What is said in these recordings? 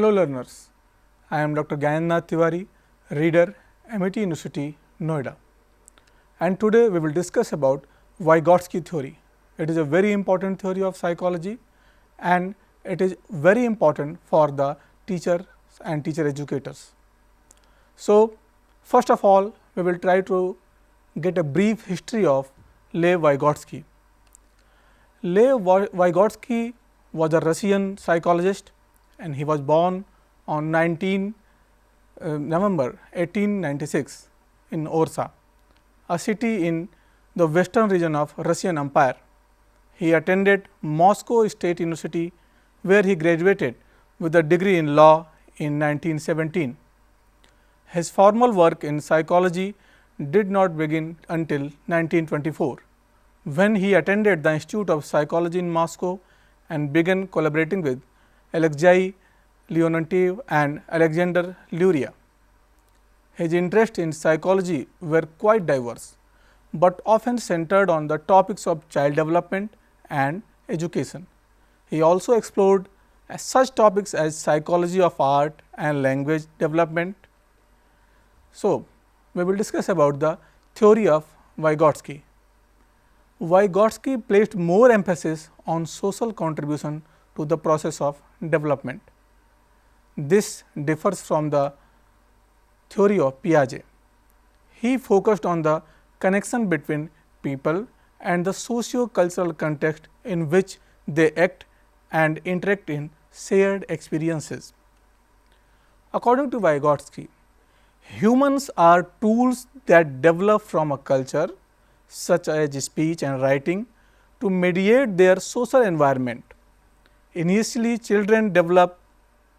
Hello learners, I am Dr. Gyanendranath Tiwari, reader, MIT University, Noida. And today we will discuss about Vygotsky theory. It is a very important theory of psychology and it is very important for the teachers and teacher educators. So, first of all, we will try to get a brief history of Lev Vygotsky. Lev Vygotsky was a Russian psychologist and he was born on November 1896 in Orsa, a city in the western region of Russian Empire. He attended Moscow State University, where he graduated with a degree in law in 1917. His formal work in psychology did not begin until 1924, when he attended the Institute of Psychology in Moscow and began collaborating with Alexei Leontief and Alexander Luria. His interests in psychology were quite diverse, but often centered on the topics of child development and education. He also explored such topics as psychology of art and language development. So, we will discuss about the theory of Vygotsky. Vygotsky placed more emphasis on social contribution to the process of development. This differs from the theory of Piaget. He focused on the connection between people and the socio-cultural context in which they act and interact in shared experiences. According to Vygotsky, humans are tools that develop from a culture such as speech and writing to mediate their social environment. Initially, children develop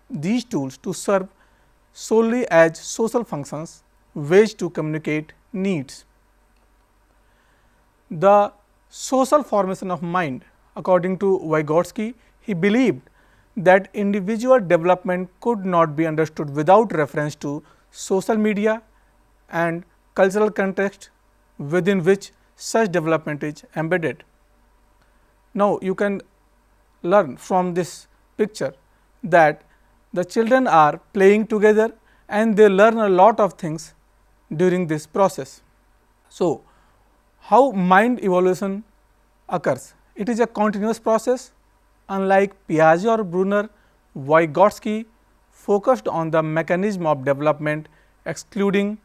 these tools to serve solely as social functions, ways to communicate needs. The social formation of mind. According to Vygotsky, he believed that individual development could not be understood without reference to social media and cultural context within which such development is embedded. Now, you can learn from this picture that the children are playing together and they learn a lot of things during this process. So, how mind evolution occurs? It is a continuous process. Unlike Piaget or Brunner, Vygotsky focused on the mechanism of development, excluding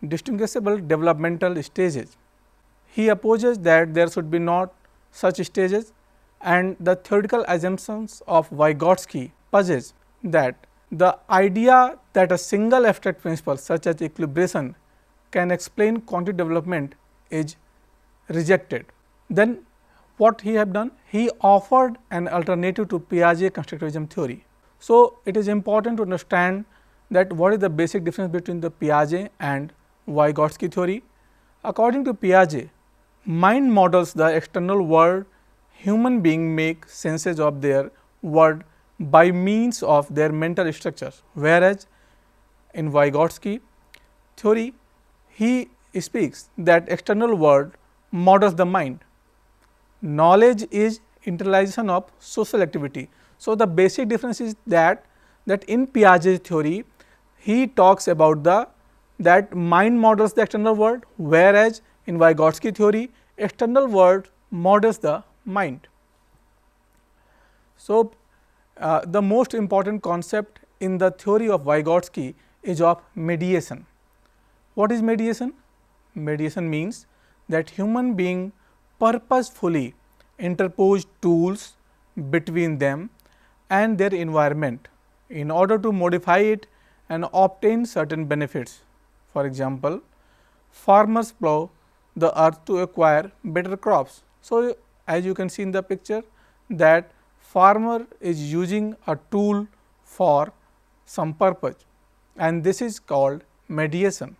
distinguishable developmental stages. He opposes that there should be not such stages, and the theoretical assumptions of Vygotsky possess that the idea that a single abstract principle such as equilibration can explain quantitative development is rejected. Then what he have done? He offered an alternative to Piaget constructivism theory. So, it is important to understand that what is the basic difference between the Piaget and Vygotsky theory. According to Piaget, mind models the external world. Human beings make senses of their world by means of their mental structures, whereas in Vygotsky theory, he speaks that external world models the mind. Knowledge is internalization of social activity. So, the basic difference is that in Piaget theory, he talks about that mind models the external world, whereas in Vygotsky theory, external world models the mind. So, the most important concept in the theory of Vygotsky is of mediation. What is mediation? Mediation means that human being purposefully interpose tools between them and their environment in order to modify it and obtain certain benefits. For example, farmers plow the earth to acquire better crops. So, as you can see in the picture that farmer is using a tool for some purpose, and this is called mediation.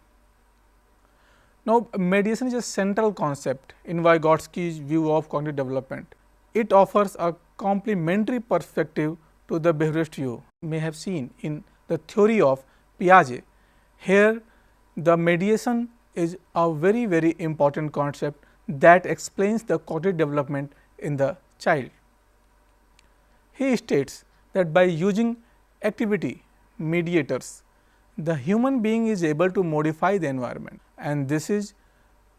Now, mediation is a central concept in Vygotsky's view of cognitive development. It offers a complementary perspective to the behaviorist view may have seen in the theory of Piaget. Here, the mediation is a very important concept that explains the cognitive development in the child. He states that by using activity mediators. The human being is able to modify the environment, and this is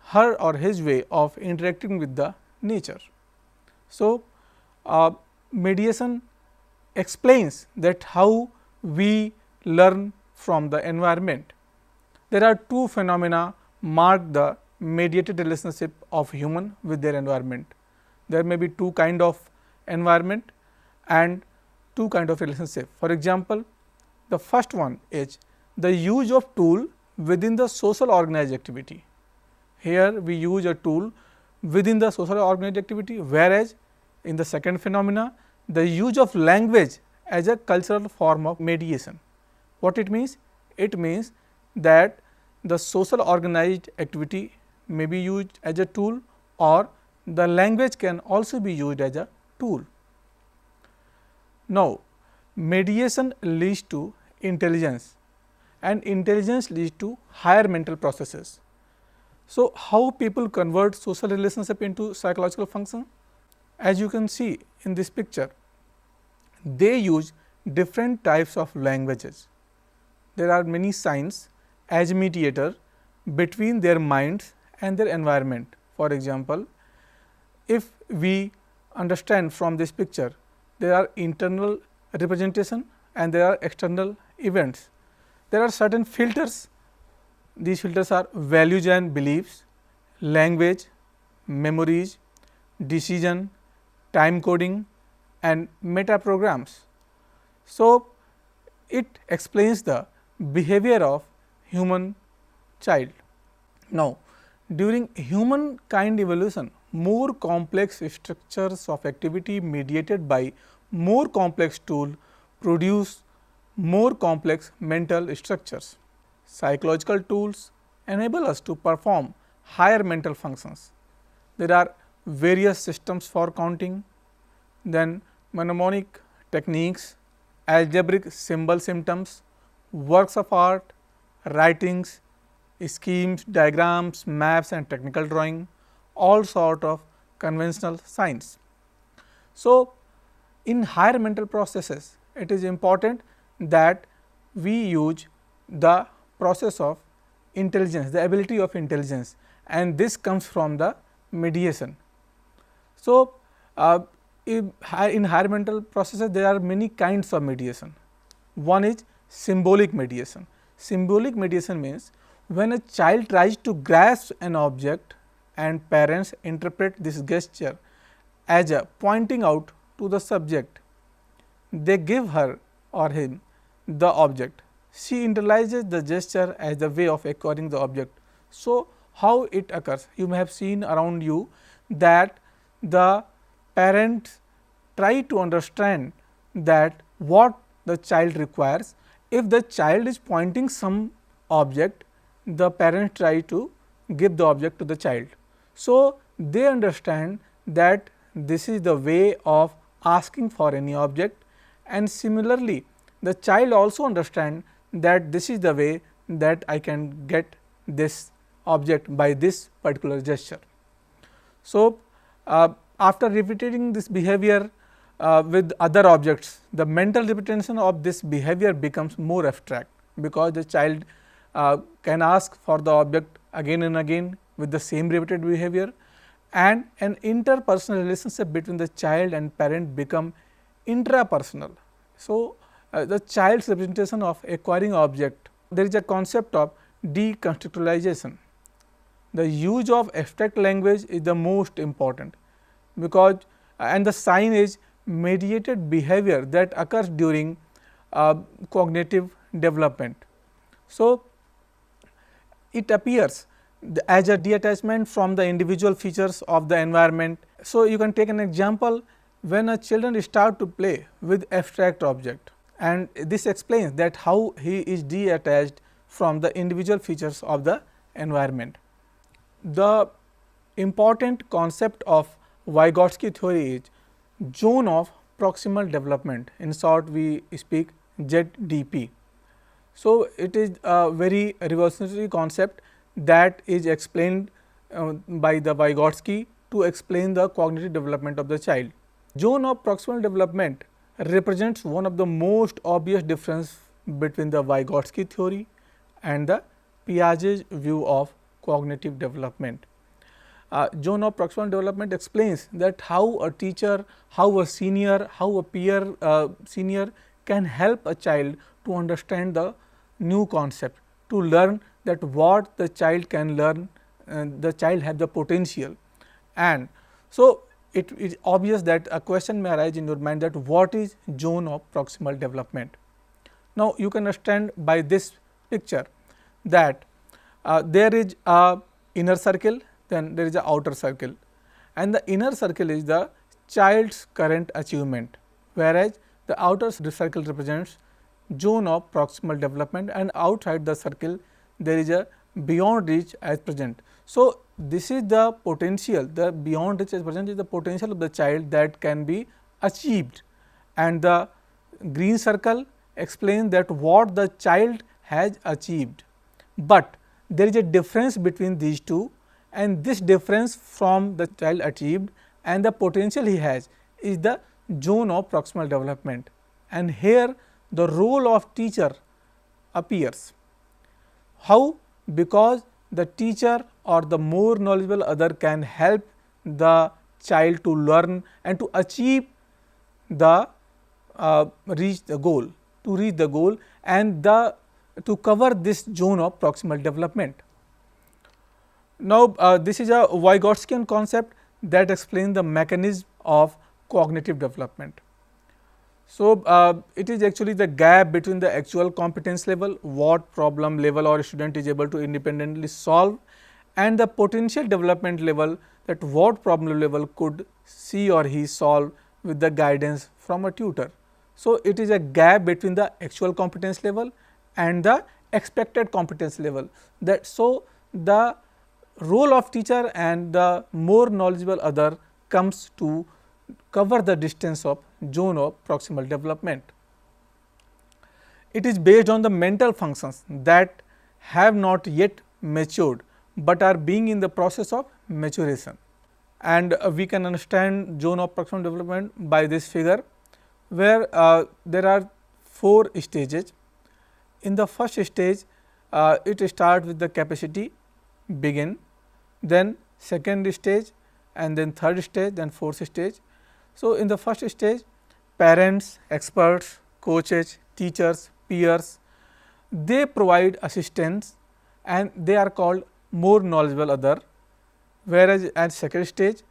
her or his way of interacting with the nature. So, mediation explains that how we learn from the environment. There are two phenomena mark the mediated relationship of human with their environment. There may be two kind of environment and two kind of relationship. For example, the first one is the use of tool within the social organized activity. Here we use a tool within the social organized activity, whereas in the second phenomena the use of language as a cultural form of mediation. What it means? It means that the social organized activity may be used as a tool, or the language can also be used as a tool. Now, mediation leads to intelligence, and intelligence leads to higher mental processes. So, how people convert social relationship into psychological function? As you can see in this picture, they use different types of languages. There are many signs as mediator between their minds and their environment. For example, if we understand from this picture, there are internal representation and there are external events. There are certain filters. These filters are values and beliefs, language, memories, decision, time coding and meta programs. So, it explains the behavior of human child. Now, during humankind evolution, more complex structures of activity mediated by more complex tool produce more complex mental structures. Psychological tools enable us to perform higher mental functions. There are various systems for counting, then mnemonic techniques, algebraic symbol systems, works of art, writings, schemes, diagrams, maps and technical drawing, all sort of conventional science. So, in higher mental processes, it is important that we use the process of intelligence, the ability of intelligence, and this comes from the mediation. So, in higher mental processes there are many kinds of mediation. One is symbolic mediation. Symbolic mediation means when a child tries to grasp an object and parents interpret this gesture as a pointing out to the subject, they give her or him the object. She internalizes the gesture as the way of acquiring the object. So, how it occurs? You may have seen around you that the parents try to understand that what the child requires. If the child is pointing some object, the parents try to give the object to the child. So, they understand that this is the way of asking for any object, and similarly the child also understand that this is the way that I can get this object by this particular gesture. So, after repeating this behavior with other objects, the mental repetition of this behavior becomes more abstract, because the child can ask for the object again and again with the same repeated behavior, and an interpersonal relationship between the child and parent become intrapersonal. So, the child's representation of acquiring object, there is a concept of deconstructualization. The use of abstract language is the most important, because and the sign is mediated behavior that occurs during cognitive development. So, it appears as a detachment from the individual features of the environment. So, you can take an example when a children start to play with abstract object, and this explains that how he is detached from the individual features of the environment. The important concept of Vygotsky theory is zone of proximal development, in short we speak ZDP. So, it is a very revolutionary concept that is explained by the Vygotsky to explain the cognitive development of the child. Zone of proximal development represents one of the most obvious difference between the Vygotsky theory and the Piaget's view of cognitive development. Zone of proximal development explains that how a teacher, how a senior, how a peer senior can help a child to understand the new concept, to learn that what the child can learn, the child have the potential. And so, it is obvious that a question may arise in your mind that what is zone of proximal development. Now, you can understand by this picture that there is a inner circle, then there is a outer circle, and the inner circle is the child's current achievement, whereas the outer circle represents zone of proximal development, and outside the circle there is a beyond reach as present. So, this is the potential, the beyond reach as present is the potential of the child that can be achieved, and the green circle explains that what the child has achieved, but there is a difference between these two, and this difference from the child achieved and the potential he has is the zone of proximal development, and here the role of teacher appears. How? Because the teacher or the more knowledgeable other can help the child to learn and to achieve the reach the goal, and to cover this zone of proximal development. Now, this is a Vygotskian concept that explains the mechanism of cognitive development. So, it is actually the gap between the actual competence level, what problem level or student is able to independently solve, and the potential development level, that what problem level could she or he solve with the guidance from a tutor. So, it is a gap between the actual competence level and the expected competence level. That so, the role of teacher and the more knowledgeable other comes to cover the distance of zone of proximal development. It is based on the mental functions that have not yet matured, but are being in the process of maturation. And we can understand zone of proximal development by this figure, where there are 4 stages. In the first stage, it starts with the capacity begin, then second stage, and then third stage, then fourth stage. So, in the first stage, parents, experts, coaches, teachers, peers, they provide assistance and they are called more knowledgeable other, whereas at second stage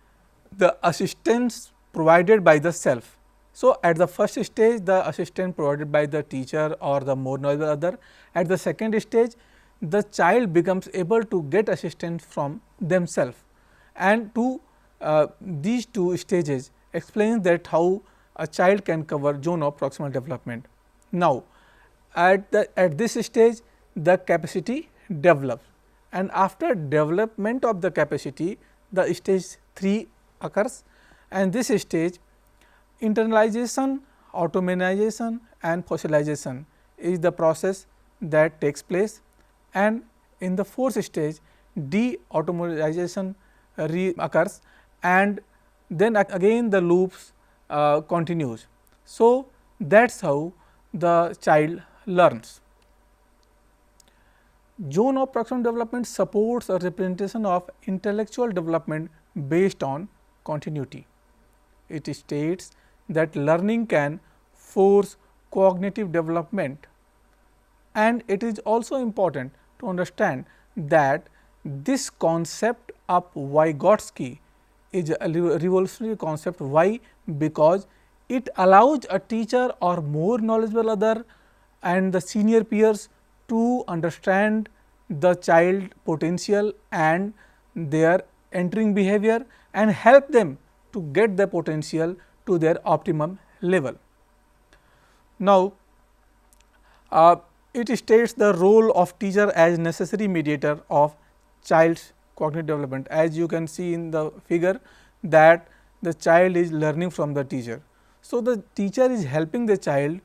the assistance provided by the self. So, at the first stage the assistance provided by the teacher or the more knowledgeable other, at the second stage the child becomes able to get assistance from themselves, and to these two stages explains that how a child can cover zone of proximal development. Now, at this stage the capacity develops, and after development of the capacity the stage 3 occurs, and this stage internalization, automatization and fossilization is the process that takes place, and in the fourth stage de-automatization occurs, and then again the loops continues. So, that is how the child learns. Zone of proximal development supports a representation of intellectual development based on continuity. It states that learning can force cognitive development, and it is also important to understand that this concept of Vygotsky is a revolutionary concept. Why? Because it allows a teacher or more knowledgeable other and the senior peers to understand the child potential and their entering behavior and help them to get the potential to their optimum level. Now, it states the role of teacher as necessary mediator of child's cognitive development. As you can see in the figure that the child is learning from the teacher. So, the teacher is helping the child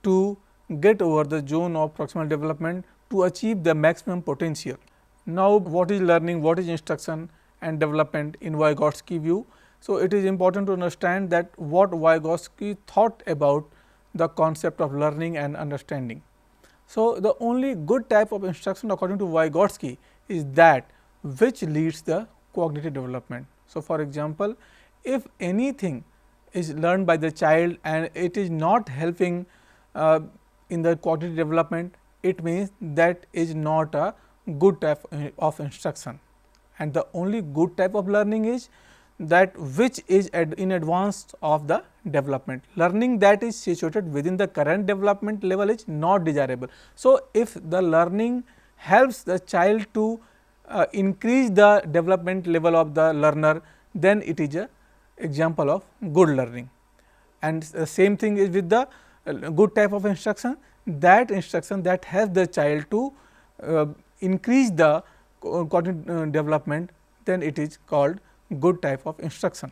to get over the zone of proximal development to achieve the maximum potential. Now, what is learning, what is instruction and development in Vygotsky view? So, it is important to understand that what Vygotsky thought about the concept of learning and understanding. So, the only good type of instruction according to Vygotsky is that which leads the cognitive development. So, for example, if anything is learned by the child and it is not helping in the cognitive development, it means that is not a good type of instruction. And the only good type of learning is that which is in advance of the development. Learning that is situated within the current development level is not desirable. So, if the learning helps the child to increase the development level of the learner, then it is a example of good learning. And the same thing is with the good type of instruction, that instruction that helps the child to increase the cognitive development, then it is called good type of instruction.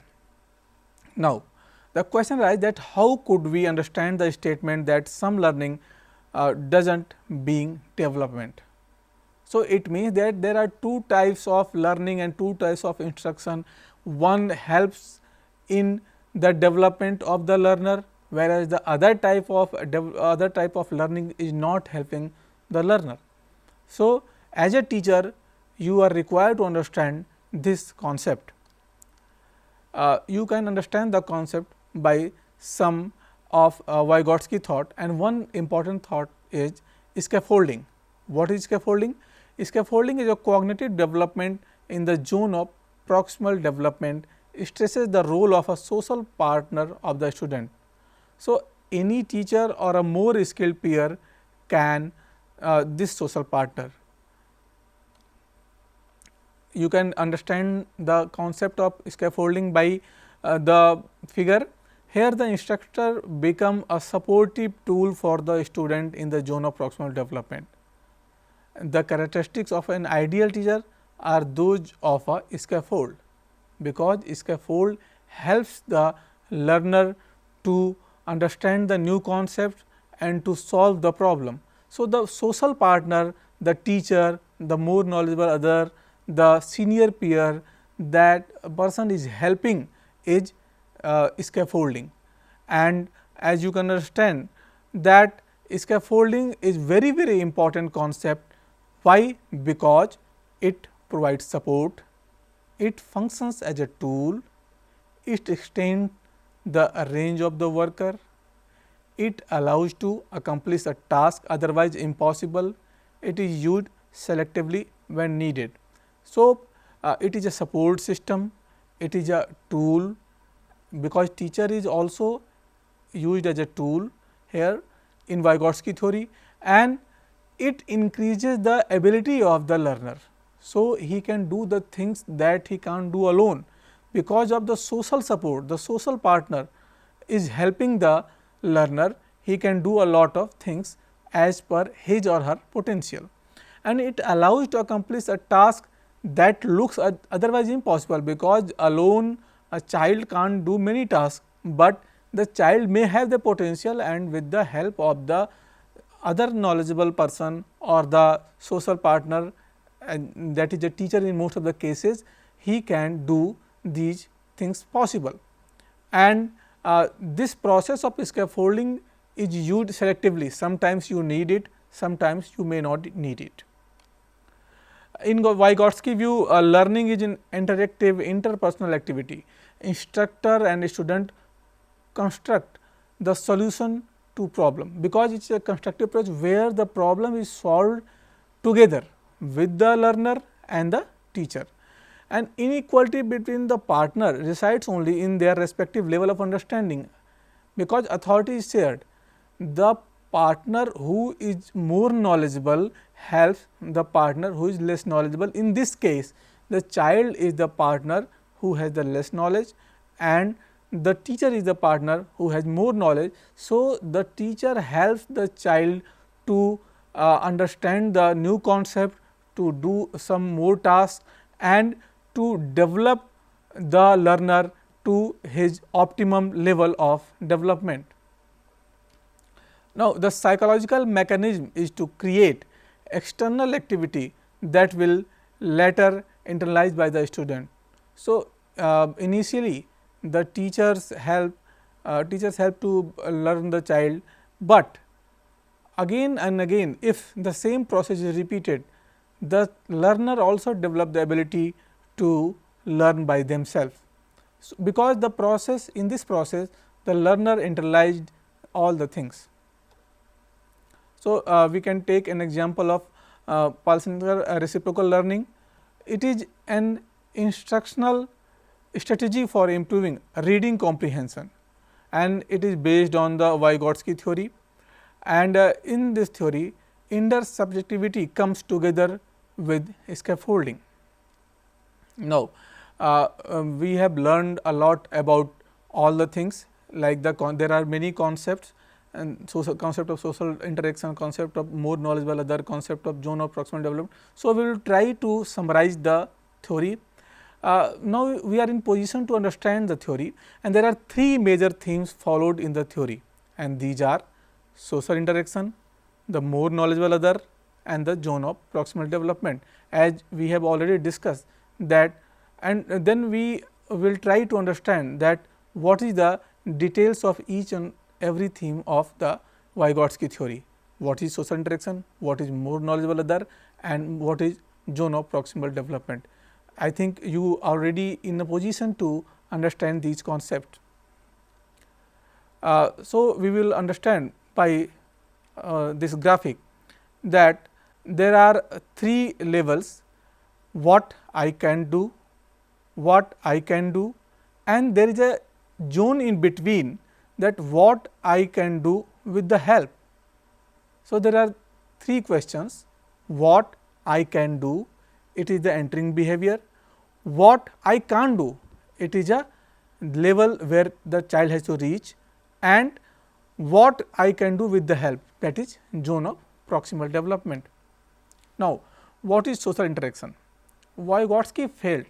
Now, the question arises that how could we understand the statement that some learning does not being development. So, it means that there are two types of learning and two types of instruction. One helps in the development of the learner, whereas the other type of learning is not helping the learner. So, as a teacher, you are required to understand this concept. You can understand the concept by some of Vygotsky thought, and one important thought is scaffolding. What is scaffolding? Scaffolding is a cognitive development in the zone of proximal development. It stresses the role of a social partner of the student. So, any teacher or a more skilled peer can this social partner. You can understand the concept of scaffolding by the figure. Here the instructor become a supportive tool for the student in the zone of proximal development. The characteristics of an ideal teacher are those of a scaffold, because scaffold helps the learner to understand the new concept and to solve the problem. So, the social partner, the teacher, the more knowledgeable other, the senior peer, that person is helping is scaffolding. And as you can understand that scaffolding is very important concept. Why? Because it provides support, it functions as a tool, it extends the range of the worker, it allows to accomplish a task otherwise impossible, it is used selectively when needed. So, it is a support system, it is a tool, because teacher is also used as a tool here in Vygotsky theory, and it increases the ability of the learner. So, he can do the things that he can't do alone, because of the social support, the social partner is helping the learner, he can do a lot of things as per his or her potential, and it allows to accomplish a task that looks otherwise impossible, because alone a child can't do many tasks, but the child may have the potential, and with the help of the other knowledgeable person or the social partner, and that is a teacher in most of the cases, he can do these things possible. And this process of scaffolding is used selectively. Sometimes you need it, sometimes you may not need it. In Vygotsky view, learning is an interactive interpersonal activity. Instructor and student construct the solution to problem, because it is a constructive approach where the problem is solved together with the learner and the teacher. And inequality between the partner resides only in their respective level of understanding, because authority is shared. The partner who is more knowledgeable helps the partner who is less knowledgeable. In this case, the child is the partner who has the less knowledge, and the teacher is the partner who has more knowledge. So, the teacher helps the child to understand the new concept, to do some more tasks, and to develop the learner to his optimum level of development. Now, the psychological mechanism is to create external activity that will later internalized by the student. So, initially the teachers help to learn the child, but again and again, if the same process is repeated, the learner also develop the ability to learn by themselves. So, because the process, in this process, the learner internalized all the things. So, we can take an example of Paulsenker reciprocal learning. It is an instructional strategy for improving reading comprehension, and it is based on the Vygotsky theory. And in this theory, intersubjectivity comes together with scaffolding. Now, we have learned a lot about all the things, like there are many concepts, and social concept of social interaction, concept of more knowledgeable other, concept of zone of proximal development. So, we will try to summarize the theory. Now, we are in position to understand the theory, and there are three major themes followed in the theory, and these are social interaction, the more knowledgeable other, and the zone of proximal development, as we have already discussed that. And then we will try to understand that what is the details of each and every theme of the Vygotsky theory, what is social interaction, what is more knowledgeable other, and what is zone of proximal development. I think you are already in a position to understand these concepts. So, we will understand by this graphic that there are three levels: what I can do, what I can do, and there is a zone in between, that what I can do with the help. So, there are three questions: what I can do, it is the entering behavior; what I can't do, it is a level where the child has to reach; and what I can do with the help, that is zone of proximal development. Now, what is social interaction? Vygotsky felt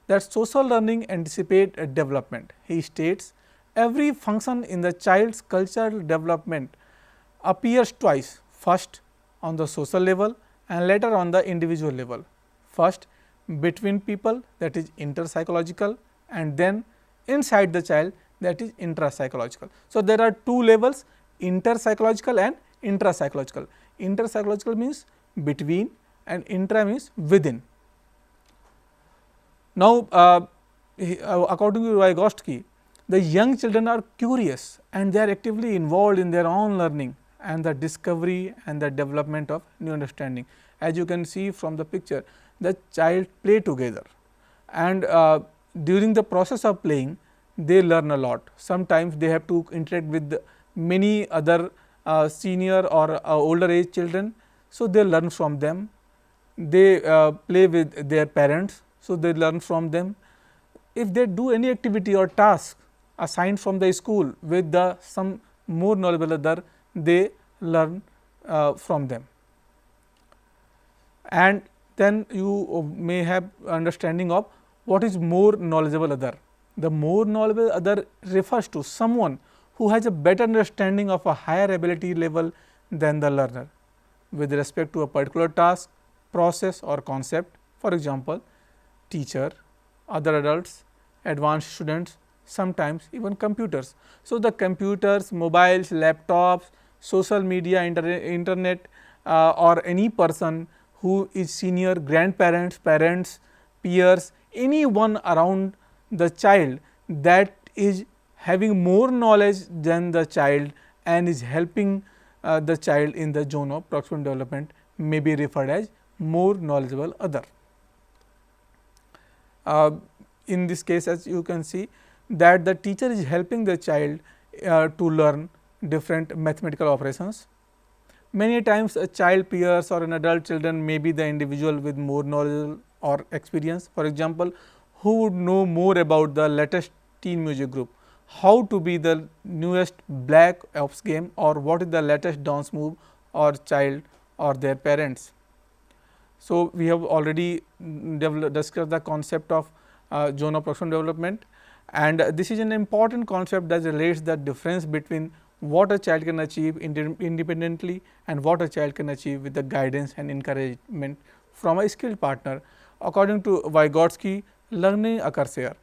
that social learning anticipates development. He states, every function in the child's cultural development appears twice, first on the social level and later on the individual level. First between people, that is interpsychological, and then inside the child, that is intrapsychological. So, there are two levels, interpsychological and intrapsychological. Interpsychological means between, and intra means within. Now, according to Vygotsky, the young children are curious and they are actively involved in their own learning and the discovery and the development of new understanding. As you can see from the picture, the child play together, and during the process of playing, they learn a lot. Sometimes they have to interact with many other senior or older age children. So, they learn from them. They play with their parents. So, they learn from them. If they do any activity or task assigned from the school with some more knowledgeable other, they learn from them. And then you may have understanding of what is more knowledgeable other. The more knowledgeable other refers to someone who has a better understanding of a higher ability level than the learner with respect to a particular task, process or concept. For example, teacher, other adults, advanced students, sometimes even computers. So, the computers, mobiles, laptops, social media, internet or any person who is senior, grandparents, parents, peers, anyone around the child that is having more knowledge than the child and is helping the child in the zone of proximal development may be referred as more knowledgeable other. In this case, as you can see that the teacher is helping the child to learn different mathematical operations. Many times a child peers or an adult children may be the individual with more knowledge or experience. For example, who would know more about the latest teen music group, how to be the newest Black Ops game, or what is the latest dance move, or child or their parents. So, we have already discussed the concept of zone of proximal development, and this is an important concept that relates the difference between what a child can achieve independently and what a child can achieve with the guidance and encouragement from a skilled partner. According to Vygotsky, learning occurs here.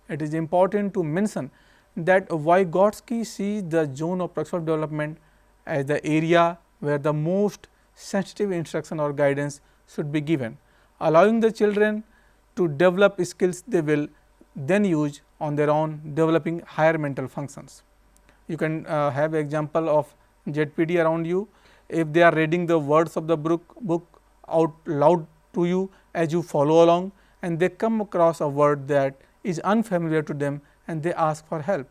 It is important to mention that Vygotsky sees the zone of proximal development as the area where the most sensitive instruction or guidance should be given, allowing the children to develop skills they will then use on their own, developing higher mental functions. You can have example of ZPD around you. If they are reading the words of the book out loud to you as you follow along, and they come across a word that is unfamiliar to them and they ask for help.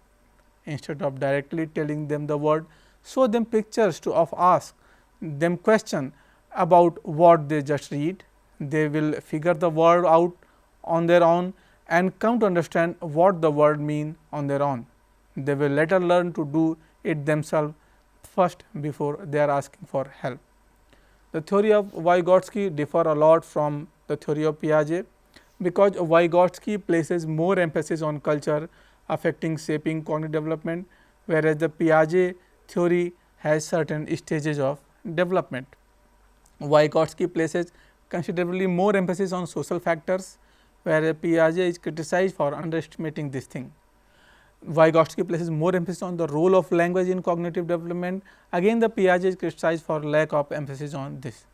Instead of directly telling them the word, show them pictures to ask them question about what they just read. They will figure the word out on their own and come to understand what the word mean on their own. They will later learn to do it themselves first before they are asking for help. The theory of Vygotsky differ a lot from the theory of Piaget, because Vygotsky places more emphasis on culture affecting shaping cognitive development, whereas the Piaget theory has certain stages of development. Vygotsky places considerably more emphasis on social factors, whereas Piaget is criticized for underestimating this thing. Vygotsky places more emphasis on the role of language in cognitive development. Again, the Piaget is criticized for lack of emphasis on this.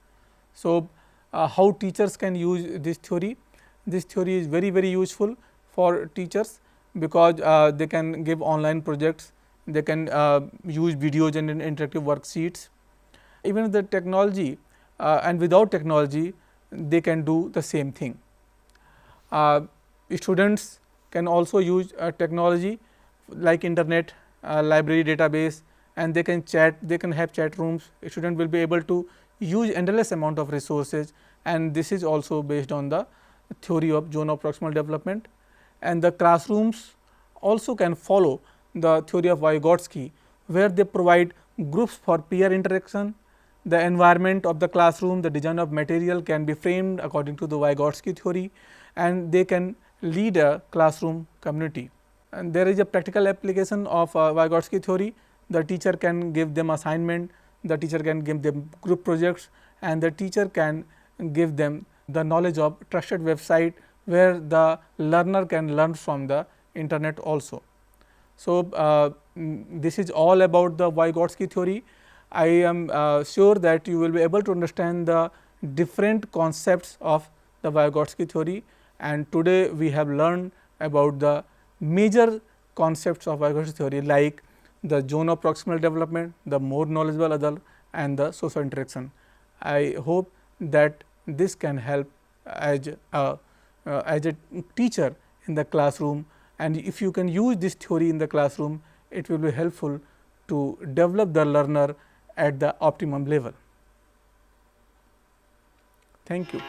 So, how teachers can use this theory? This theory is very useful for teachers, because they can give online projects, they can use videos and interactive worksheets. Even with the technology and without technology, they can do the same thing. Students can also use technology like internet, library database, and they can chat, they can have chat rooms. A student will be able to use endless amount of resources, and this is also based on the theory of zone of proximal development. And the classrooms also can follow the theory of Vygotsky, where they provide groups for peer interaction. The environment of the classroom, the design of material can be framed according to the Vygotsky theory, and they can lead a classroom community. And there is a practical application of Vygotsky theory. The teacher can give them assignment, the teacher can give them group projects, and the teacher can give them the knowledge of trusted website, where the learner can learn from the internet also. So, this is all about the Vygotsky theory. I am sure that you will be able to understand the different concepts of the Vygotsky theory, and today we have learned about the major concepts of Vygotsky theory, like the zone of proximal development, the more knowledgeable adult, and the social interaction. I hope that this can help as a teacher in the classroom, and if you can use this theory in the classroom, it will be helpful to develop the learner at the optimum level. Thank you.